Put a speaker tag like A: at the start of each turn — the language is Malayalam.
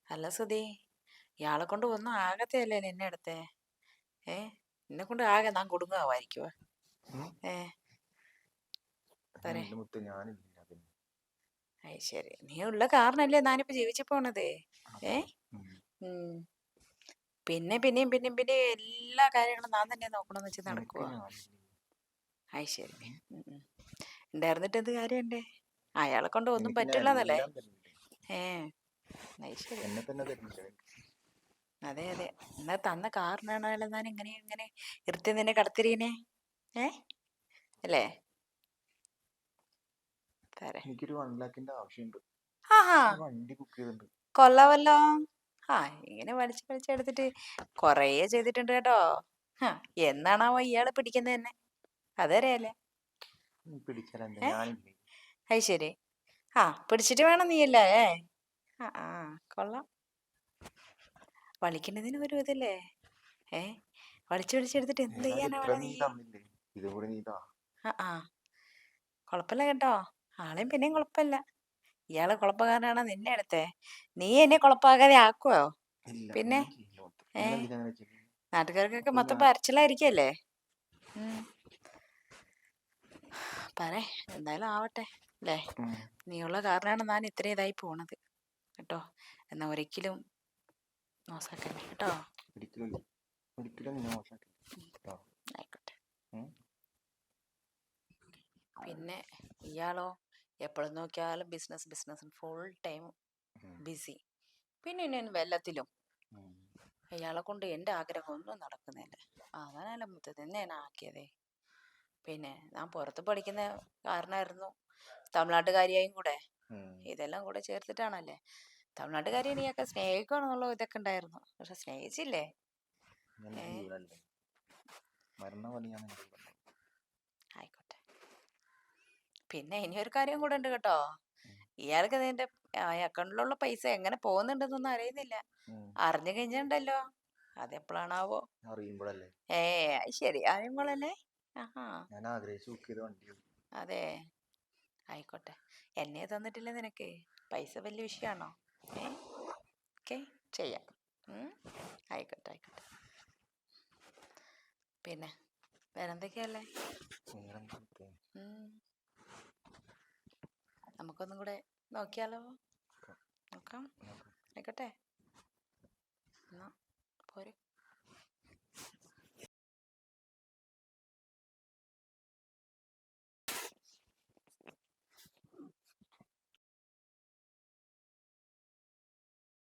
A: അല്ല സുധി, ഇയാളെ കൊണ്ട് ഒന്നും ആകത്തെയല്ലേ നിന്നെ അടുത്തെ. ഏ നിന്നെ കൊണ്ട് ആകെ നാൻ കൊടുങ്ങാവായിരിക്കുവോ.
B: ഉം.
A: ഏ പറേ.
B: എന്റെ മുത്ത് ഞാനില്ല പിന്നെ.
A: അയ് ശരി, നീ ഉള്ള കാരണല്ലേ ഞാനിപ്പോ ജീവിച്ചു പോണത്. ഏ
B: അതെ. ഉം.
A: ഉം. പിന്നെ പിന്നെയും പിന്നെയും പിന്നെയും എല്ലാ കാര്യങ്ങളും ഞാൻ തന്നെ നോക്കണമെന്ന് വെച്ച്
B: നിനക്ക്
A: നടക്കുവോ.
B: ഞാനില്ലേ.
A: അയ് ശരി.
B: ഉം.
A: ഉണ്ടായിരുന്നിട്ട് എന്ത് കാര്യണ്ടേ. അയാളെ കൊണ്ട് ഒന്നും
B: നിനക്ക് ഞാൻ
A: പറ്റുള്ളതല്ലേ.
B: എല്ലാം തരുന്നുണ്ട്.
A: ഏ അയ് ശരി.
B: എന്നെ തന്നെ തരുന്നില്ല.
A: അതെ അതെ, എന്നാ തന്ന കാരണമാണല്ലോ ഞാൻ ഇങ്ങനെ ഇങ്ങനെ ഇരുത്തി നിന്നെ കടത്തിരീനെ. ഏ അല്ലേ. തരേ.
B: എനിക്കൊരു 1 lakhന്റെ ആവശ്യമുണ്ട്.
A: ആഹാ,
B: ഒരു വണ്ടി ബുക്ക് ചെയ്തിട്ടുണ്ട്.
A: കൊള്ളാവല്ലോ. ആ, ഇങ്ങനെ വലിച്ചെടുത്തിട്ട് കൊറേ ചെയ്തിട്ടുണ്ട് കേട്ടോ. ഹാ, എന്നാണാവോ ഇയാള് പിടിക്കുന്നത് തന്നെ അതറിയാലേ.
B: പിടിച്ചാൽ എന്താ,
A: ഏ
B: ഞാനില്ലേ.
A: അത് ശരി. ആ, പിടിച്ചിട്ട് വേണം നീയല്ലേ. ആ ആ, കൊള്ളാം. വലിക്കുന്നതിന് ഒരു ഇതല്ലേ. ഏ വലിച്ചെടുത്തിട്ട് എന്ത്
B: ഏതായാലും
A: ചെയ്യാനാ
B: ഇത്ര
A: വേണം
B: നീ
A: നീ.
B: തന്നില്ലേ, ഇതും കൂടി നീ താ.
A: ആ ആ, കുഴപ്പമില്ല കേട്ടോ. ആളെയും പിന്നെയും കുഴപ്പമില്ല. ഇയാള് കുഴപ്പക്കാരനാണോ നിന്നെ അടുത്തെ. നീ എന്നെ കുഴപ്പമാകാതെ ആക്കുവോ.
B: ഇല്ല,
A: പിന്നെ
B: ഞാൻ ചെയ്യില്ല മുത്ത്.
A: ഏ
B: പിന്നെ എന്തിനാ അങ്ങനെ ചെയ്യുന്നത്.
A: നാട്ടുകാർക്കൊക്കെ
B: അപ്പൊ
A: മൊത്തം
B: ഞാൻ
A: പരച്ചിലായിരിക്കല്ലേ. പറ, എന്തായാലും ആവട്ടെ അല്ലേ. നീയുള്ള കാരണമാണ് ഞാൻ ഇത്രയും ഇതായി പോണത് കേട്ടോ. എന്നാ ഒരിക്കലും മോശമാക്കല്ലേ കേട്ടോ.
B: ഒരിക്കലും ഒരിക്കലും നിന്നെ മോശമാക്കില്ല കേട്ടോ.
A: ആയിക്കോട്ടെ. പിന്നെ ഇയാളോ എപ്പോഴും നോക്കിയാലും business business full time busy. പിന്നെ ഇനി വെല്ലത്തിലും ഇയാളെ കൊണ്ട് എൻ്റെ ആഗ്രഹം ഒന്നും നടക്കുന്നില്ല. അതാണല്ലോ മുത്ത് നിന്നെ ഞാൻ ആക്കിയതേ. പിന്നെ ഞാൻ പുറത്ത് പഠിക്കുന്ന കാരണമായിരുന്നു തമിഴ്നാട്ടുകാരിയായും കൂടെ. ഇതെല്ലാം കൂടെ ചേർത്തിട്ടാണല്ലേ. തമിഴ്നാട്ടുകാരി നീയൊക്കെ സ്നേഹിക്കണമെന്നുള്ള ഇതൊക്കെ ഉണ്ടായിരുന്നു, പക്ഷെ സ്നേഹിച്ചില്ലേ.
B: എന്റെ ജീവനല്ലേ, മരണ പോലെ ഞാൻ നിന്റെ കൂടെ.
A: ആയിക്കോട്ടെ. പിന്നെ ഇനിയൊരു കാര്യം കൂടെ ഉണ്ട് കേട്ടോ. ഇയാൾക്ക് നിന്റെ അക്കൗണ്ടിലുള്ള പൈസ എങ്ങനെ പോകുന്നുണ്ടെന്നൊന്നും അറിയുന്നില്ല. അറിഞ്ഞു കഴിഞ്ഞിട്ടുണ്ടല്ലോ, അതെപ്പോഴാണാവോ.
B: അറിയുമ്പോഴല്ലേ.
A: അത് ശരി, അറിയുമ്പോഴല്ലേ. ആഹാ,
B: ഞാൻ ആഗ്രഹിച്ച് ബുക്ക് ചെയ്ത വണ്ടിയാണ്.
A: അതെ. ആയിക്കോട്ടെ. എന്നെ തന്നിട്ടില്ല നിനക്ക്. പൈസ വലിയ വിഷയമാണോ. ഓക്കെ, ചെയ്യാം. ആയിക്കോട്ടെ ആയിക്കോട്ടെ. പിന്നെ വേറെന്തൊക്കെയല്ലേ. നമുക്കൊന്നും കൂടെ നോക്കിയാലോ. നോക്കാം. ആയിക്കോട്ടെ, എന്നാ പോര്.